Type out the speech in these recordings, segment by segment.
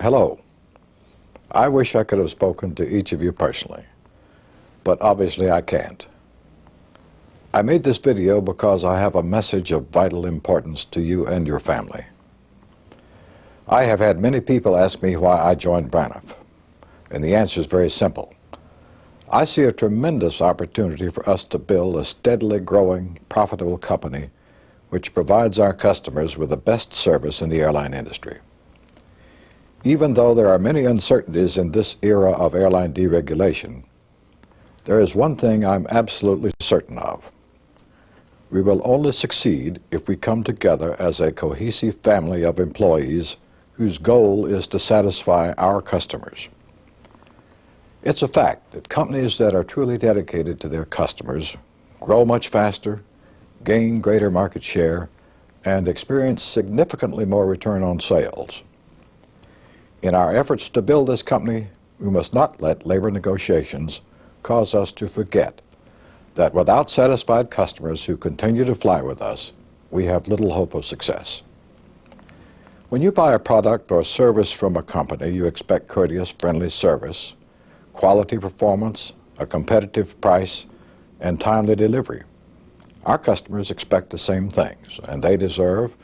Hello. I wish I could have spoken to each of you personally, but obviously I can't. I made this video because I have a message of vital importance to you and your family. I have had many people ask me why I joined Braniff, and the answer is very simple. I see a tremendous opportunity for us to build a steadily growing, profitable company which provides our customers with the best service in the airline industry. Even though there are many uncertainties in this era of airline deregulation, there is one thing I'm absolutely certain of. We will only succeed if we come together as a cohesive family of employees whose goal is to satisfy our customers. It's a fact that companies that are truly dedicated to their customers grow much faster, gain greater market share, and experience significantly more return on sales. In our efforts to build this company, we must not let labor negotiations cause us to forget that without satisfied customers who continue to fly with us, we have little hope of success. When you buy a product or service from a company, you expect courteous, friendly service, quality performance, a competitive price, and timely delivery. Our customers expect the same things, and they deserve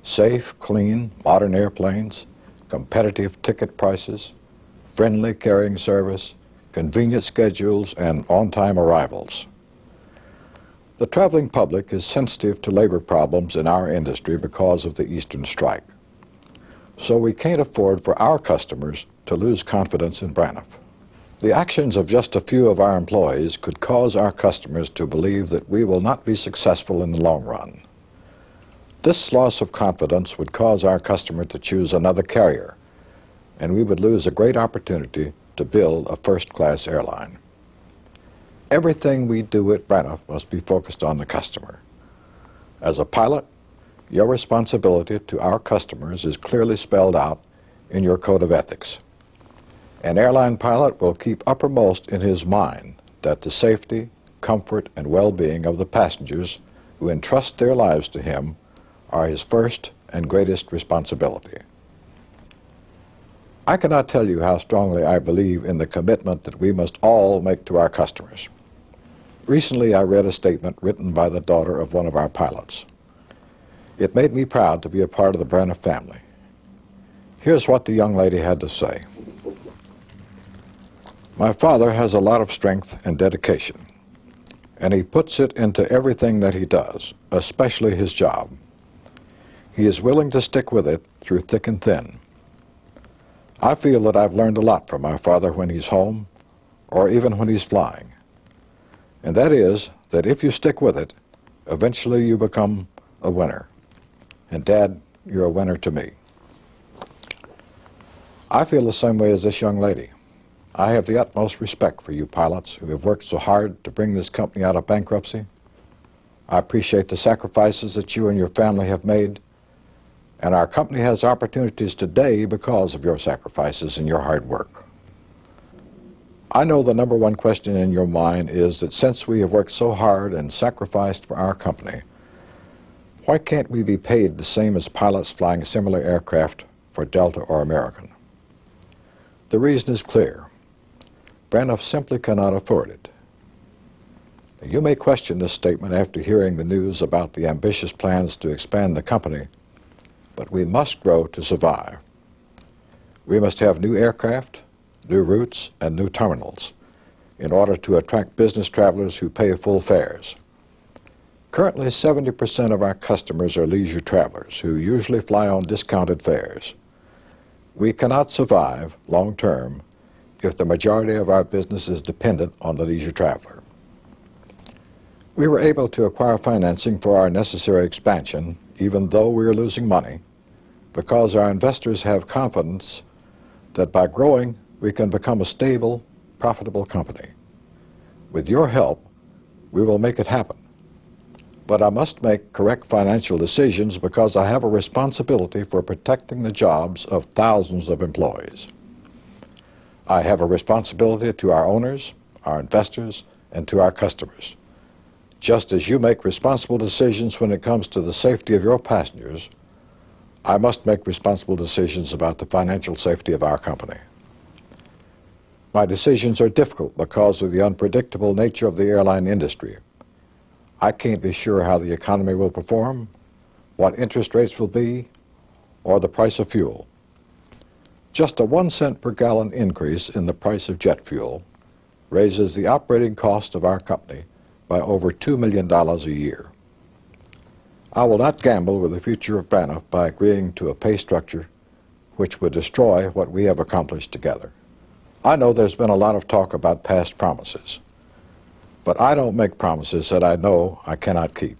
safe, clean, modern airplanes, competitive ticket prices, friendly carrying service, convenient schedules, and on-time arrivals. The traveling public is sensitive to labor problems in our industry because of the Eastern strike. So we can't afford for our customers to lose confidence in Braniff. The actions of just a few of our employees could cause our customers to believe that we will not be successful in the long run. This loss of confidence would cause our customer to choose another carrier, and we would lose a great opportunity to build a first-class airline. Everything we do at Braniff must be focused on the customer. As a pilot, your responsibility to our customers is clearly spelled out in your code of ethics. An airline pilot will keep uppermost in his mind that the safety, comfort, and well-being of the passengers who entrust their lives to him are his first and greatest responsibility. I cannot tell you how strongly I believe in the commitment that we must all make to our customers. Recently, I read a statement written by the daughter of one of our pilots. It made me proud to be a part of the Braniff family. Here's what the young lady had to say. My father has a lot of strength and dedication, and he puts it into everything that he does, especially his job. He is willing to stick with it through thick and thin. I feel that I've learned a lot from my father when he's home, or even when he's flying. And that is that if you stick with it, eventually you become a winner. And Dad, you're a winner to me. I feel the same way as this young lady. I have the utmost respect for you pilots who have worked so hard to bring this company out of bankruptcy. I appreciate the sacrifices that you and your family have made, and our company has opportunities today because of your sacrifices and your hard work. I know the number one question in your mind is that since we have worked so hard and sacrificed for our company, why can't we be paid the same as pilots flying similar aircraft for Delta or American? The reason is clear. Braniff simply cannot afford it. You may question this statement after hearing the news about the ambitious plans to expand the company, but we must grow to survive. We must have new aircraft, new routes, and new terminals in order to attract business travelers who pay full fares. Currently, 70% of our customers are leisure travelers who usually fly on discounted fares. We cannot survive long-term if the majority of our business is dependent on the leisure traveler. We were able to acquire financing for our necessary expansion, even though we are losing money, because our investors have confidence that by growing, we can become a stable, profitable company. With your help, we will make it happen. But I must make correct financial decisions because I have a responsibility for protecting the jobs of thousands of employees. I have a responsibility to our owners, our investors, and to our customers. Just as you make responsible decisions when it comes to the safety of your passengers, I must make responsible decisions about the financial safety of our company. My decisions are difficult because of the unpredictable nature of the airline industry. I can't be sure how the economy will perform, what interest rates will be, or the price of fuel. Just a 1 cent per gallon increase in the price of jet fuel raises the operating cost of our company by over $2 million a year. I will not gamble with the future of Braniff by agreeing to a pay structure which would destroy what we have accomplished together. I know there's been a lot of talk about past promises, but I don't make promises that I know I cannot keep.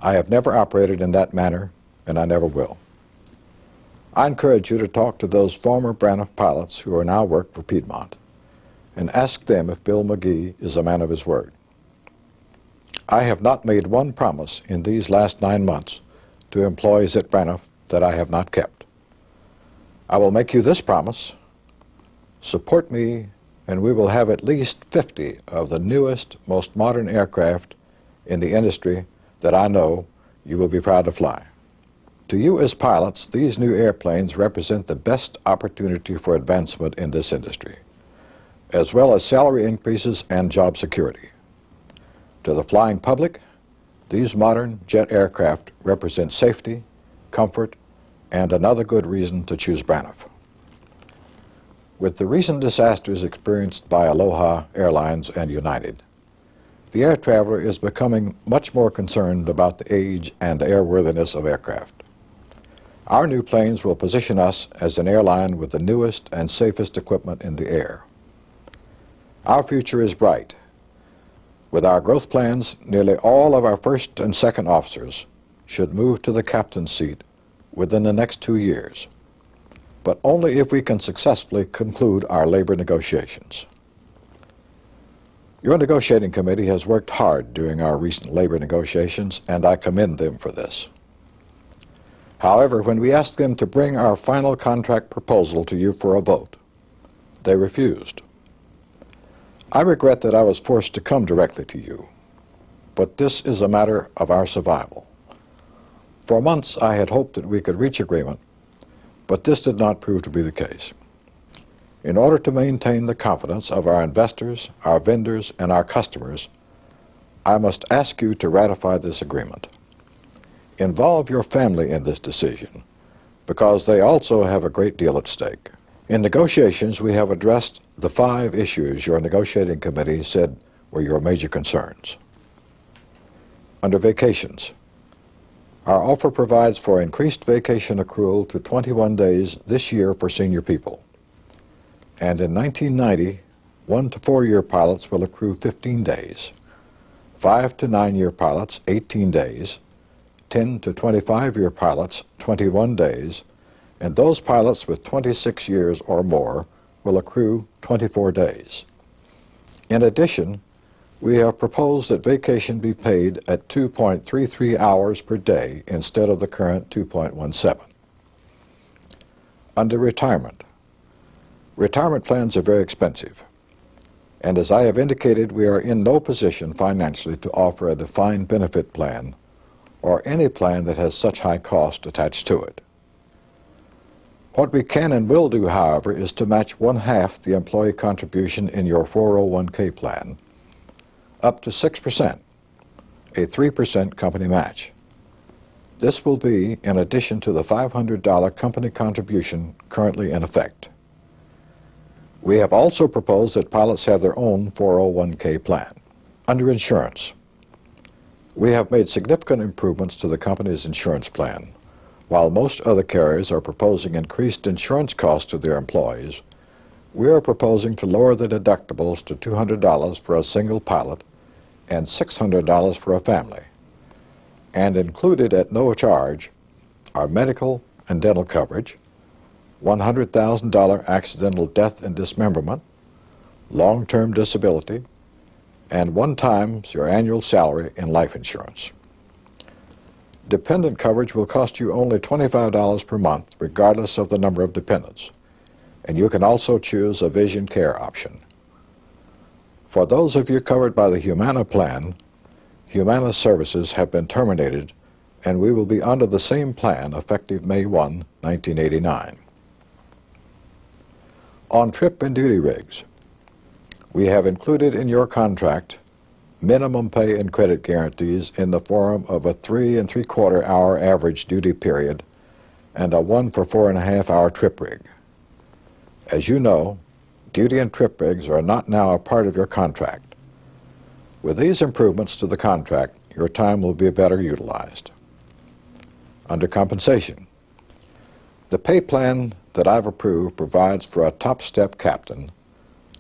I have never operated in that manner, and I never will. I encourage you to talk to those former Braniff pilots who are now work for Piedmont and ask them if Bill McGee is a man of his word. I have not made one promise in these last 9 months to employees at Braniff that I have not kept. I will make you this promise: support me, and we will have at least 50 of the newest, most modern aircraft in the industry that I know you will be proud to fly. To you as pilots, these new airplanes represent the best opportunity for advancement in this industry, as well as salary increases and job security. To the flying public, these modern jet aircraft represent safety, comfort, and another good reason to choose Braniff. With the recent disasters experienced by Aloha Airlines and United, the air traveler is becoming much more concerned about the age and airworthiness of aircraft. Our new planes will position us as an airline with the newest and safest equipment in the air. Our future is bright. With our growth plans, nearly all of our first and second officers should move to the captain's seat within the next 2 years, but only if we can successfully conclude our labor negotiations. Your negotiating committee has worked hard during our recent labor negotiations, and I commend them for this. However, when we asked them to bring our final contract proposal to you for a vote, they refused. I regret that I was forced to come directly to you, but this is a matter of our survival. For months I had hoped that we could reach agreement, but this did not prove to be the case. In order to maintain the confidence of our investors, our vendors, and our customers, I must ask you to ratify this agreement. Involve your family in this decision, because they also have a great deal at stake. In negotiations, we have addressed the 5 issues your negotiating committee said were your major concerns. Under vacations, our offer provides for increased vacation accrual to 21 days this year for senior people. And in 1990, 1 to 4-year pilots will accrue 15 days, 5 to 9-year pilots 18 days, 10 to 25-year pilots 21 days, and those pilots with 26 years or more will accrue 24 days. In addition, we have proposed that vacation be paid at 2.33 hours per day instead of the current 2.17. Under retirement, retirement plans are very expensive, and as I have indicated, we are in no position financially to offer a defined benefit plan or any plan that has such high cost attached to it. What we can and will do, however, is to match 1/2 the employee contribution in your 401k plan, up to 6%, a 3% company match. This will be in addition to the $500 company contribution currently in effect. We have also proposed that pilots have their own 401k plan. Under insurance, we have made significant improvements to the company's insurance plan. While most other carriers are proposing increased insurance costs to their employees, we are proposing to lower the deductibles to $200 for a single pilot and $600 for a family. And included at no charge are medical and dental coverage, $100,000 accidental death and dismemberment, long-term disability, and 1 times your annual salary in life insurance. Dependent coverage will cost you only $25 per month, regardless of the number of dependents, and you can also choose a vision care option. For those of you covered by the Humana plan, Humana services have been terminated and we will be under the same plan effective May 1, 1989. On trip and duty rigs, we have included in your contract minimum pay and credit guarantees in the form of a 3 3/4 hour average duty period and a 1 for 4.5 hour trip rig. As you know, duty and trip rigs are not now a part of your contract. With these improvements to the contract, your time will be better utilized. Under compensation, the pay plan that I've approved provides for a top step captain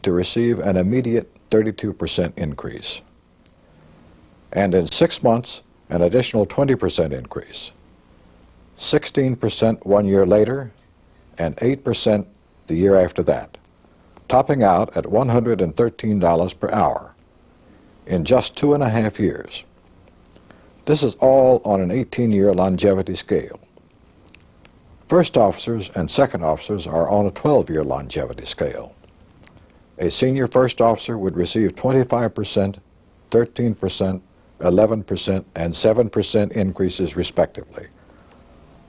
to receive an immediate 32% increase, and in 6 months an additional 20% increase, 16% 1 year later, and 8% the year after that, topping out at $113 per hour in just 2.5 years. This is all on an 18-year longevity scale. First officers and second officers are on a 12-year longevity scale. A senior first officer would receive 25%, 13%, 11%, and 7% increases respectively.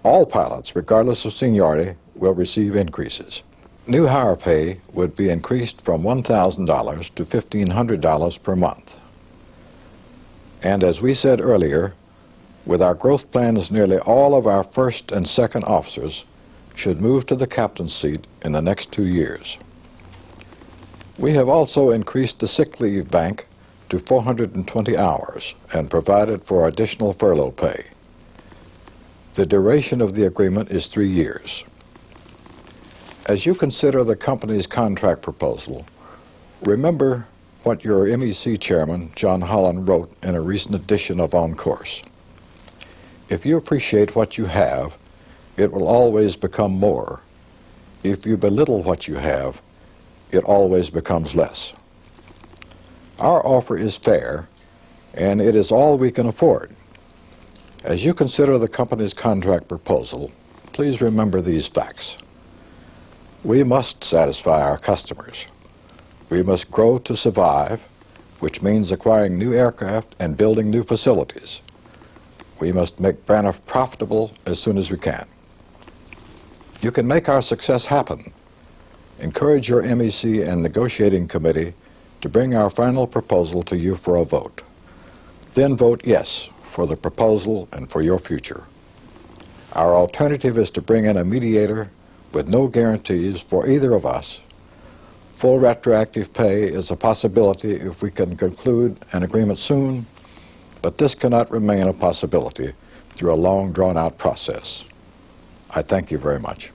All pilots, regardless of seniority, will receive increases. New hire pay would be increased from $1,000 to $1,500 per month. And as we said earlier, with our growth plans, nearly all of our first and second officers should move to the captain's seat in the next 2 years. We have also increased the sick leave bank to 420 hours and provided for additional furlough pay. The duration of the agreement is 3 years. As you consider the company's contract proposal, remember what your MEC chairman, John Holland, wrote in a recent edition of On Course. If you appreciate what you have, it will always become more. If you belittle what you have, it always becomes less. Our offer is fair, and it is all we can afford. As you consider the company's contract proposal, please remember these facts. We must satisfy our customers. We must grow to survive, which means acquiring new aircraft and building new facilities. We must make Braniff profitable as soon as we can. You can make our success happen. Encourage your MEC and negotiating committee to bring our final proposal to you for a vote. Then vote yes for the proposal and for your future. Our alternative is to bring in a mediator with no guarantees for either of us. Full retroactive pay is a possibility if we can conclude an agreement soon, but this cannot remain a possibility through a long, drawn-out process. I thank you very much.